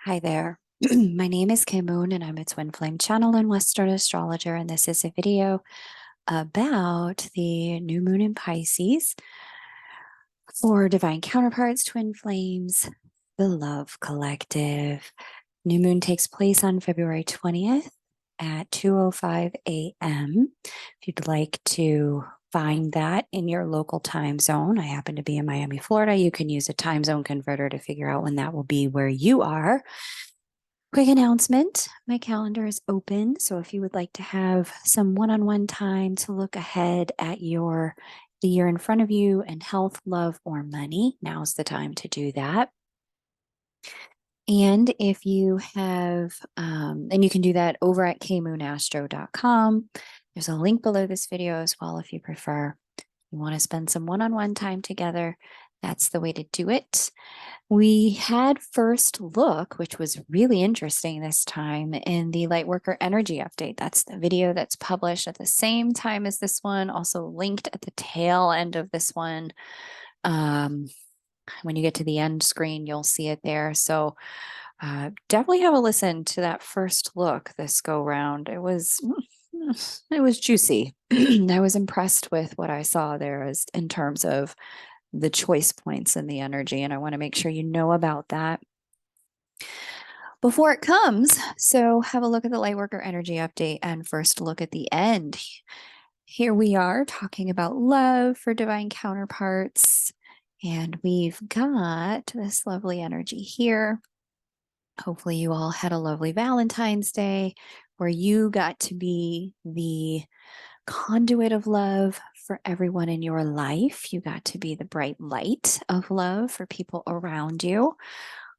Hi there. My name is Kim Moon and I'm a twin flame channel and Western astrologer. And this is a video about the new moon in Pisces for divine counterparts, twin flames, the love collective. New moon takes place on February 20th at 2:05 a.m. If you'd like to find that in your local time zone, I happen to be in Miami, Florida. You can use a time zone converter to figure out when that will be where you are. Quick announcement, my calendar is open. So if you would like to have some one-on-one time to look ahead at the year in front of you and health, love, or money, now's the time to do that. And if you have, and you can do that over at kmoonastro.com. There's a link below this video as well if you prefer. You want to spend some one-on-one time together, that's the way to do it. We had first look, which was really interesting this time, in the Lightworker energy update. That's the video that's published at the same time as this one, also linked at the tail end of this one. When you get to the end screen, you'll see it there. So definitely have a listen to that first look this go round. It was juicy. I was impressed with what I saw there as in terms of the choice points in the energy, and I want to make sure you know about that before it comes. So have a look at the Lightworker energy update and first look at the end. Here we are talking about love for divine counterparts, and we've got this lovely energy here. Hopefully you all had a lovely Valentine's Day where you got to be the conduit of love for everyone in your life. You got to be the bright light of love for people around you.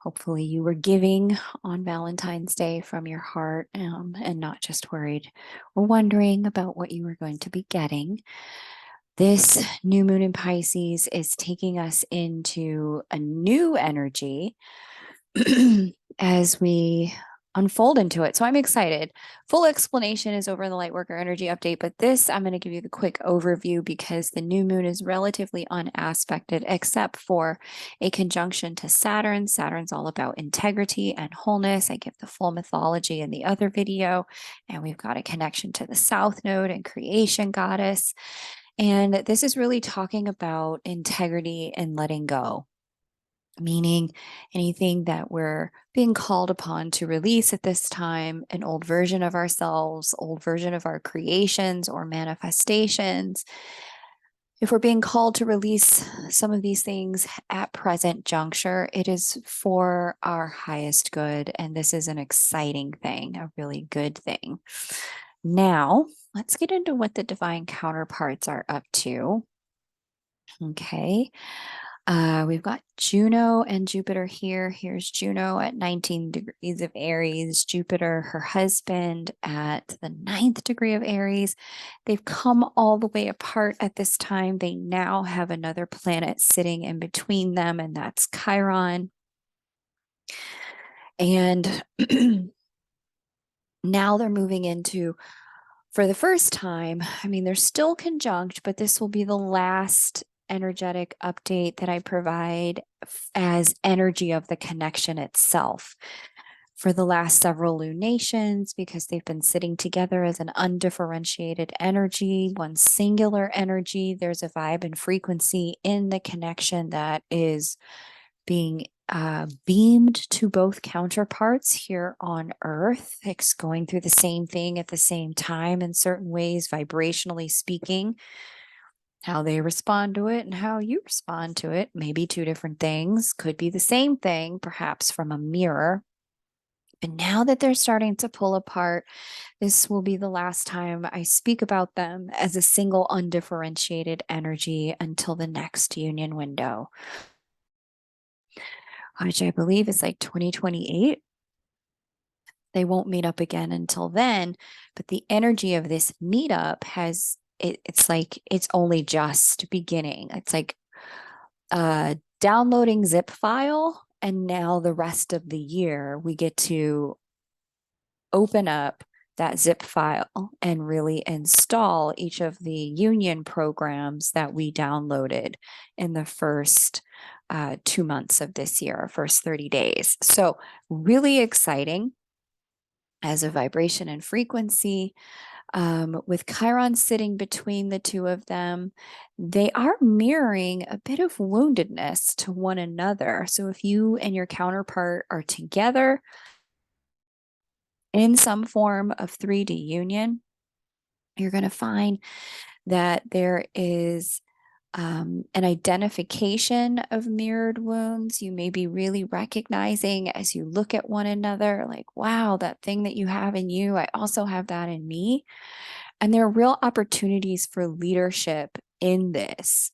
Hopefully you were giving on Valentine's Day from your heart, and not just worried or wondering about what you were going to be getting. This new moon in Pisces is taking us into a new energy as we unfold into it. So I'm excited. Full explanation is over in the Lightworker energy update, but this I'm going to give you the quick overview because the new moon is relatively unaspected except for a conjunction to Saturn. Saturn's all about integrity and wholeness. I give the full mythology in the other video, and we've got a connection to the South Node and creation goddess. And this is really talking about integrity and letting go, meaning anything that we're being called upon to release at this time, an old version of ourselves, old version of our creations or manifestations. If we're being called to release some of these things at present juncture, it is for our highest good. And this is an exciting thing, a really good thing. Now, let's get into what the divine counterparts are up to. Okay. We've got Juno and Jupiter here. Here's Juno at 19 degrees of Aries, Jupiter, her husband, at the 9th degree of Aries. They've come all the way apart at this time. They now have another planet sitting in between them, and that's Chiron. And now they're moving into, for the first time, I mean, they're still conjunct, but this will be the last energetic update that I provide as energy of the connection itself for the last several lunations, because they've been sitting together as an undifferentiated energy, one singular energy. There's a vibe and frequency in the connection that is being beamed to both counterparts here on Earth. It's going through the same thing at the same time in certain ways, vibrationally speaking. How they respond to it and how you respond to it may be two different things, could be the same thing, perhaps from a mirror. But now that they're starting to pull apart, this will be the last time I speak about them as a single undifferentiated energy until the next union window, which I believe is like 2028. They won't meet up again until then, but the energy of this meetup has it's like it's only just beginning. It's like downloading zip file, and now the rest of the year we get to open up that zip file and really install each of the union programs that we downloaded in the first 2 months of this year, first 30 days. So really exciting as a vibration and frequency. With Chiron sitting between the two of them, they are mirroring a bit of woundedness to one another. So if you and your counterpart are together in some form of 3D union, you're going to find that there is an identification of mirrored wounds. You may be really recognizing as you look at one another, like, wow, that thing that you have in you, I also have that in me. And there are real opportunities for leadership in this,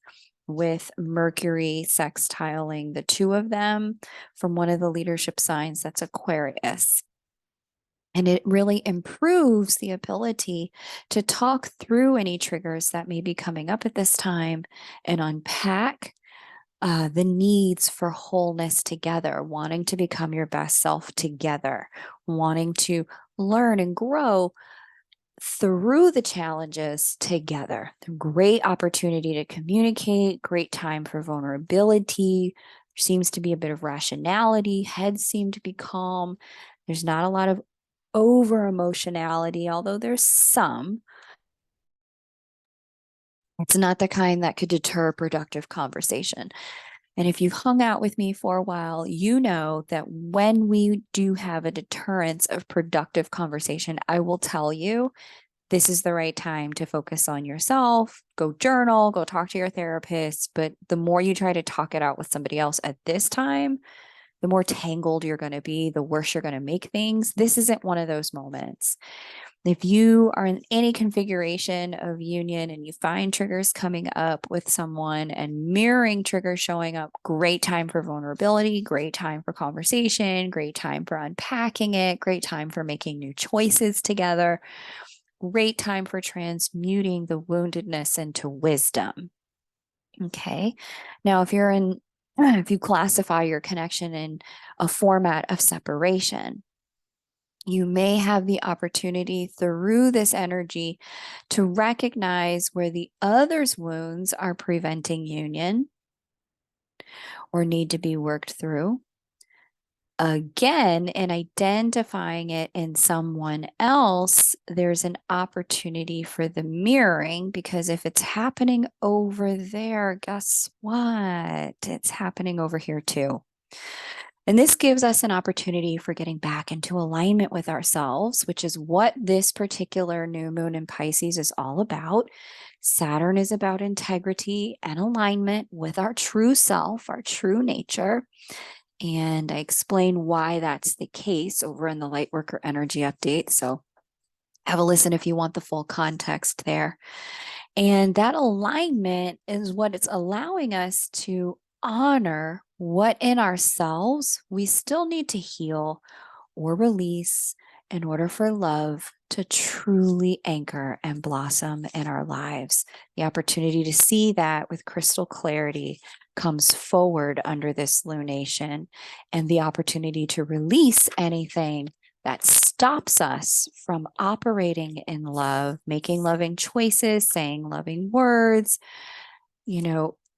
with Mercury sextiling the two of them from one of the leadership signs, that's Aquarius. And it really improves the ability to talk through any triggers that may be coming up at this time and unpack the needs for wholeness together, wanting to become your best self together, wanting to learn and grow through the challenges together. Great opportunity to communicate, great time for vulnerability. There seems to be a bit of rationality. Heads seem to be calm. There's not a lot of over emotionality, although there's some. It's not the kind that could deter productive conversation. And if you've hung out with me for a while, you know that when we do have a deterrence of productive conversation, I will tell you this is the right time to focus on yourself, go journal, go talk to your therapist. But the more you try to talk it out with somebody else at this time, the more tangled you're going to be, the worse you're going to make things. This isn't one of those moments. If you are in any configuration of union and you find triggers coming up with someone and mirroring triggers showing up, great time for vulnerability, great time for conversation, great time for unpacking it, great time for making new choices together, great time for transmuting the woundedness into wisdom. Okay. Now, if you classify your connection in a format of separation, you may have the opportunity through this energy to recognize where the other's wounds are preventing union or need to be worked through. Again, in identifying it in someone else, there's an opportunity for the mirroring, because if it's happening over there, guess what? It's happening over here too. And this gives us an opportunity for getting back into alignment with ourselves, which is what this particular new moon in Pisces is all about. Saturn is about integrity and alignment with our true self, our true nature. And I explain why that's the case over in the Lightworker energy update. So have a listen if you want the full context there. And that alignment is what it's allowing us to honor what in ourselves we still need to heal or release in order for love to truly anchor and blossom in our lives. The opportunity to see that with crystal clarity comes forward under this lunation, and the opportunity to release anything that stops us from operating in love, making loving choices, saying loving words,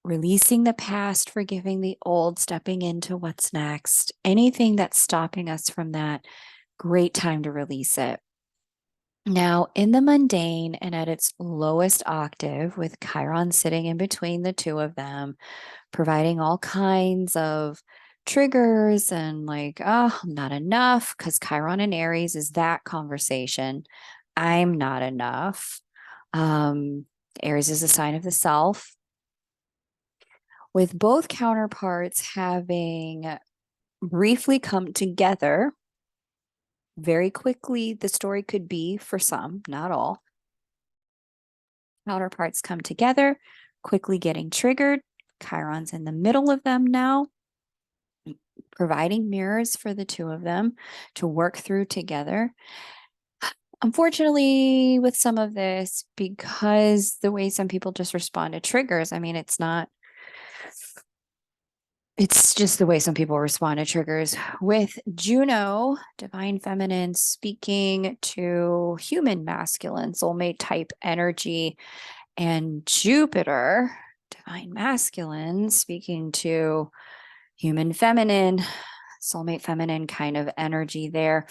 releasing the past, forgiving the old, stepping into what's next. Anything that's stopping us from that, great time to release it. Now, in the mundane and at its lowest octave, with Chiron sitting in between the two of them, providing all kinds of triggers and like, oh, I'm not enough, because Chiron and Aries is that conversation. I'm not enough. Aries is a sign of the self. With both counterparts having briefly come together, very quickly, the story could be for some, not all. Counterparts come together, quickly getting triggered. Chiron's in the middle of them now, providing mirrors for the two of them to work through together. Unfortunately, with some of this, because the way some people just respond to triggers, it's just the way some people respond to triggers. With Juno, divine feminine, speaking to human masculine, soulmate type energy, and Jupiter divine masculine speaking to human feminine, soulmate feminine kind of energy there.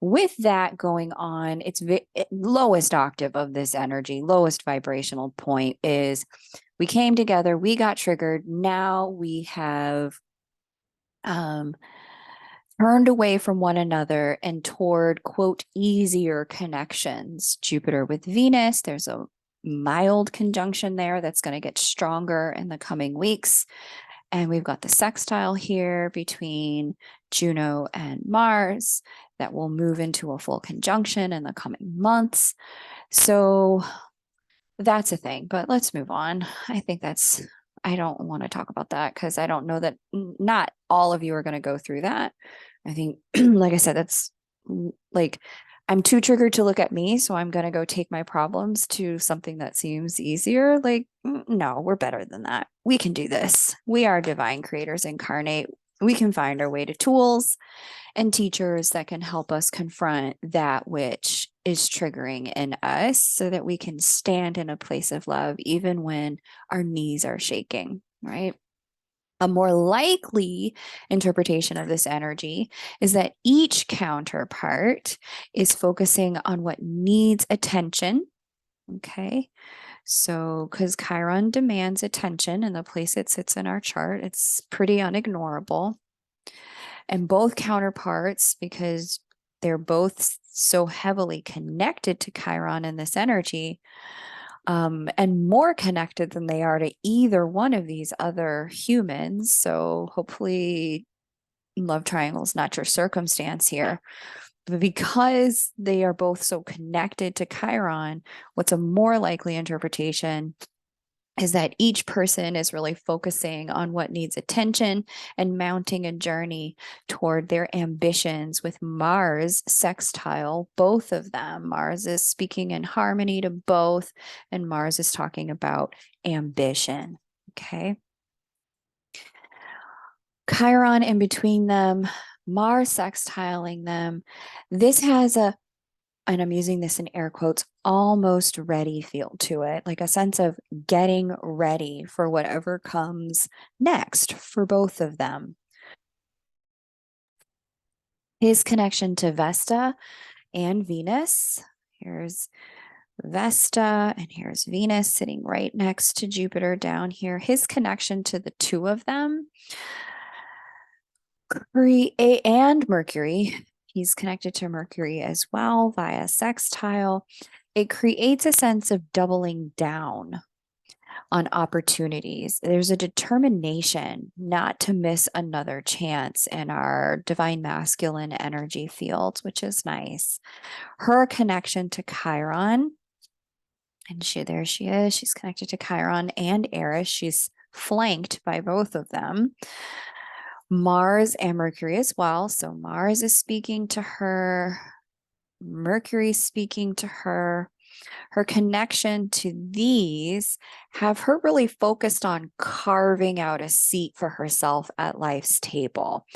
With that going on, it's lowest octave of this energy, lowest vibrational point is we came together, we got triggered. Now we have turned away from one another and toward, quote, easier connections. Jupiter with Venus, there's a mild conjunction there that's going to get stronger in the coming weeks. And we've got the sextile here between Juno and Mars that will move into a full conjunction in the coming months. So that's a thing, but let's move on. I don't want to talk about that because I don't know that not all of you are going to go through that. I think, like I said, that's like, I'm too triggered to look at me. So I'm going to go take my problems to something that seems easier. Like, no, we're better than that. We can do this. We are divine creators incarnate. We can find our way to tools and teachers that can help us confront that which is triggering in us so that we can stand in a place of love, even when our knees are shaking, right? A more likely interpretation of this energy is that each counterpart is focusing on what needs attention. Okay. So, because Chiron demands attention in the place it sits in our chart, it's pretty unignorable. And both counterparts, because they're both so heavily connected to Chiron in this energy, and more connected than they are to either one of these other humans. So hopefully love triangles, not your circumstance here. But because they are both so connected to Chiron, what's a more likely interpretation is that each person is really focusing on what needs attention and mounting a journey toward their ambitions with Mars sextile, both of them. Mars is speaking in harmony to both, and Mars is talking about ambition. Okay. Chiron in between them, Mars sextiling them. This has and I'm using this in air quotes, almost ready feel to it, like a sense of getting ready for whatever comes next for both of them. His connection to Vesta and Venus. Here's Vesta and here's Venus sitting right next to Jupiter down here. His connection to the two of them. And Mercury. He's connected to Mercury as well via sextile. It creates a sense of doubling down on opportunities. There's a determination not to miss another chance in our divine masculine energy field, which is nice. Her connection to Chiron, and there she is. She's connected to Chiron and Eris. She's flanked by both of them. Mars and Mercury as well. So Mars is speaking to her, Mercury speaking to her. Her connection to these have her really focused on carving out a seat for herself at life's table,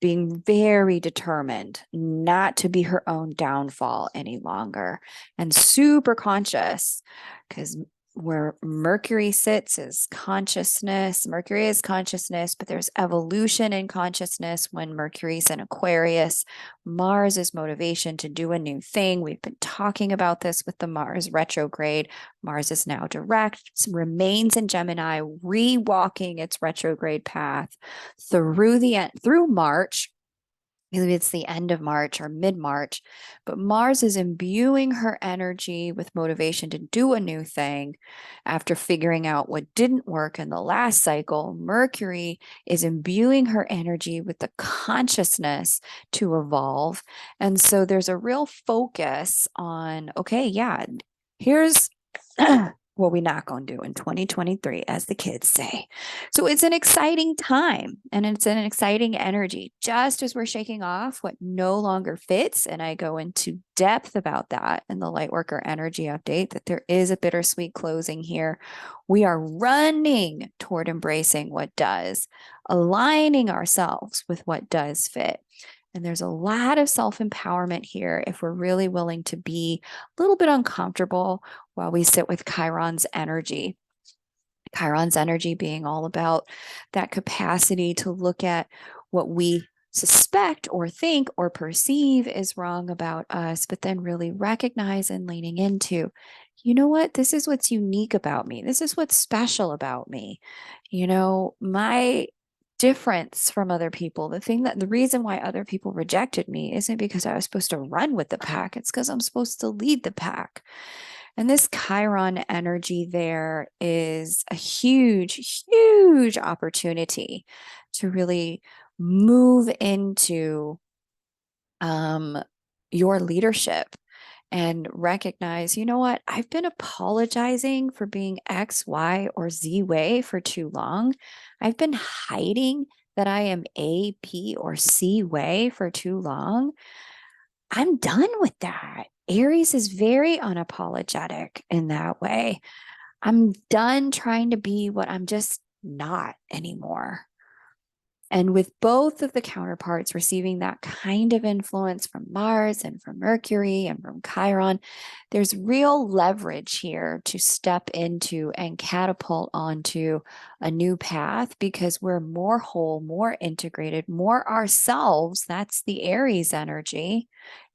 being very determined not to be her own downfall any longer, and super conscious because where Mercury sits is consciousness. Mercury is consciousness, but there's evolution in consciousness when Mercury's in Aquarius. Mars is motivation to do a new thing. We've been talking about this with the Mars retrograde. Mars is now direct, remains in Gemini, re-walking its retrograde path through March. Maybe it's the end of March or mid-March, but Mars is imbuing her energy with motivation to do a new thing after figuring out what didn't work in the last cycle. Mercury is imbuing her energy with the consciousness to evolve. And so there's a real focus on, okay, yeah, here's what we not going to do in 2023, as the kids say. So it's an exciting time and it's an exciting energy, just as we're shaking off what no longer fits. And I go into depth about that in the Lightworker energy update, that there is a bittersweet closing here. We are running toward embracing what does, aligning ourselves with what does fit. And there's a lot of self-empowerment here if we're really willing to be a little bit uncomfortable while we sit with Chiron's energy. Chiron's energy being all about that capacity to look at what we suspect or think or perceive is wrong about us, but then really recognize and leaning into, you know what? This is what's unique about me. This is what's special about me. My difference from other people, the reason why other people rejected me isn't because I was supposed to run with the pack. It's because I'm supposed to lead the pack. And this Chiron energy there is a huge, huge opportunity to really move into your leadership and recognize, you know what? I've been apologizing for being X, Y, or Z way for too long. I've been hiding that I am A, P, or C way for too long. I'm done with that. Aries is very unapologetic in that way. I'm done trying to be what I'm just not anymore. And with both of the counterparts receiving that kind of influence from Mars and from Mercury and from Chiron, there's real leverage here to step into and catapult onto a new path because we're more whole, more integrated, more ourselves. That's the Aries energy.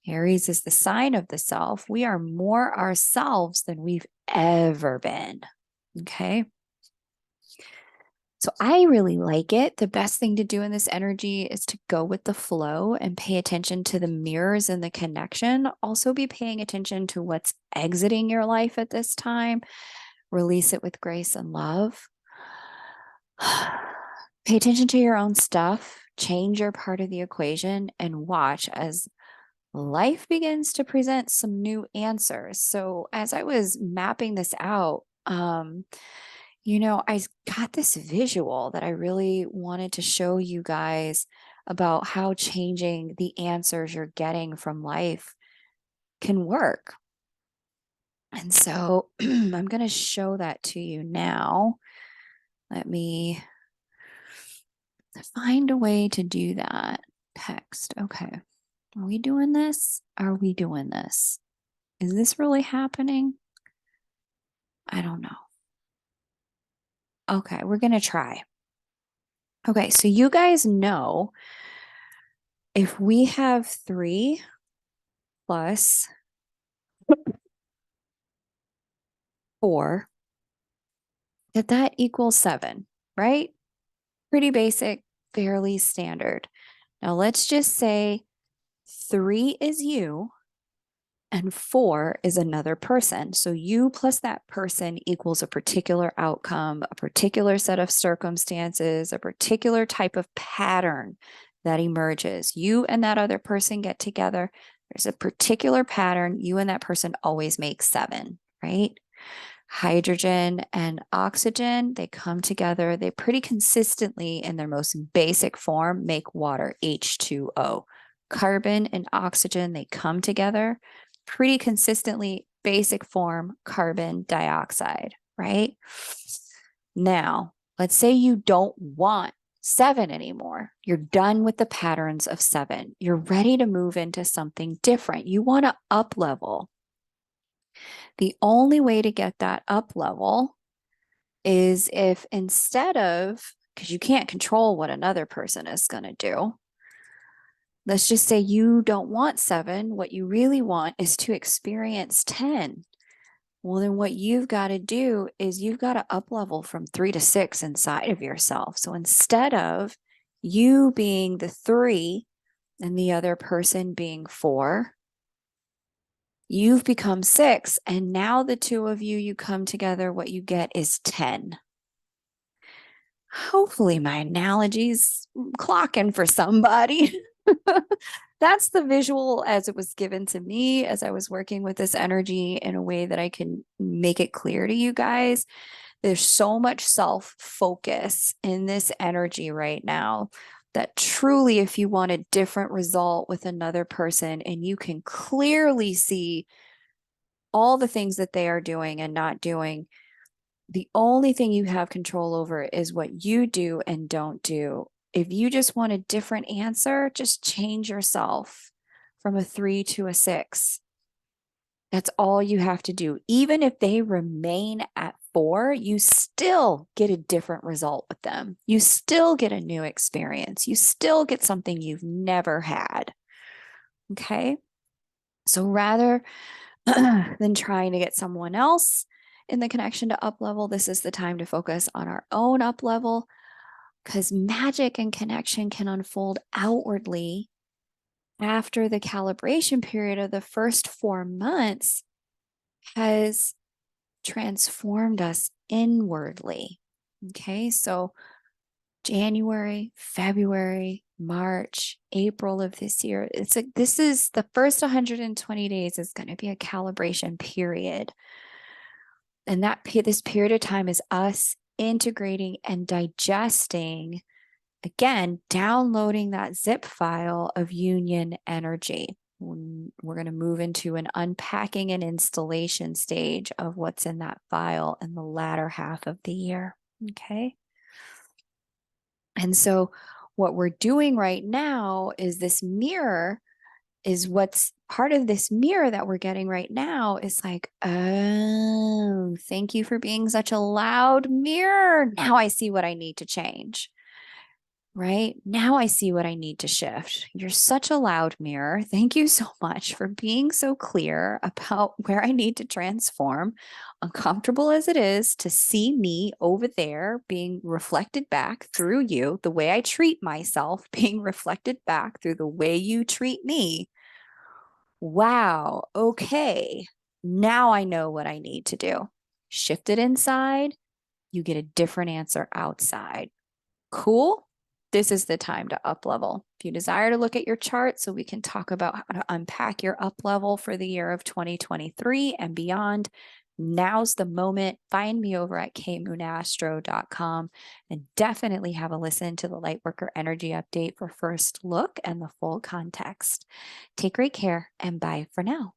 Aries is the sign of the self. We are more ourselves than we've ever been. Okay. So I really like it. The best thing to do in this energy is to go with the flow and pay attention to the mirrors and the connection. Also, be paying attention to what's exiting your life at this time. Release it with grace and love. Pay attention to your own stuff. Change your part of the equation and watch as life begins to present some new answers. So, as I was mapping this out, I got this visual that I really wanted to show you guys about how changing the answers you're getting from life can work. And so I'm going to show that to you now. Let me find a way to do that. Text. Okay. Are we doing this? Are we doing this? Is this really happening? I don't know. Okay, we're going to try. Okay, so you guys know if we have 3 plus 4, that equals 7, right? Pretty basic, fairly standard. Now let's just say 3 is you and 4 is another person. So you plus that person equals a particular outcome, a particular set of circumstances, a particular type of pattern that emerges. You and that other person get together. There's a particular pattern. You and that person always make 7, right? Hydrogen and oxygen, they come together. They pretty consistently, in their most basic form, make water, H2O. Carbon and oxygen, they come together pretty consistently, basic form, carbon dioxide, right? Now, let's say you don't want 7 anymore. You're done with the patterns of 7. You're ready to move into something different. You want to up level. The only way to get that up level is if instead of, because you can't control what another person is going to do, let's just say you don't want 7. What you really want is to experience 10. Well, then what you've got to do is you've got to up level from 3 to 6 inside of yourself. So instead of you being the 3 and the other person being 4, you've become 6. And now the two of you come together, what you get is 10. Hopefully my analogy's clocking for somebody. That's the visual as it was given to me as I was working with this energy in a way that I can make it clear to you guys. There's so much self-focus in this energy right now that truly, if you want a different result with another person and you can clearly see all the things that they are doing and not doing, the only thing you have control over is what you do and don't do. If you just want a different answer, just change yourself from a 3 to a 6. That's all you have to do. Even if they remain at before, you still get a different result with them. You still get a new experience. You still get something you've never had. Okay. So rather than trying to get someone else in the connection to up level, this is the time to focus on our own up level, because magic and connection can unfold outwardly after the calibration period of the first 4 months has transformed us inwardly. Okay, so January, February, March, April of this year, this is the first 120 days is going to be a calibration period. And this period of time is us integrating and digesting, again, downloading that zip file of union energy. We're going to move into an unpacking and installation stage of what's in that file in the latter half of the year. Okay. And so what we're doing right now is this mirror is what's part of this mirror that we're getting right now is like, oh, thank you for being such a loud mirror. Now I see what I need to change. Right? Now I see what I need to shift. You're such a loud mirror. Thank you so much for being so clear about where I need to transform, uncomfortable as it is to see me over there being reflected back through you, the way I treat myself being reflected back through the way you treat me. Wow. Okay. Now I know what I need to do. Shift it inside. You get a different answer outside. Cool. This is the time to up level. If you desire to look at your chart so we can talk about how to unpack your up level for the year of 2023 and beyond, now's the moment. Find me over at kmoonastro.com and definitely have a listen to the Lightworker Energy Update for first look and the full context. Take great care and bye for now.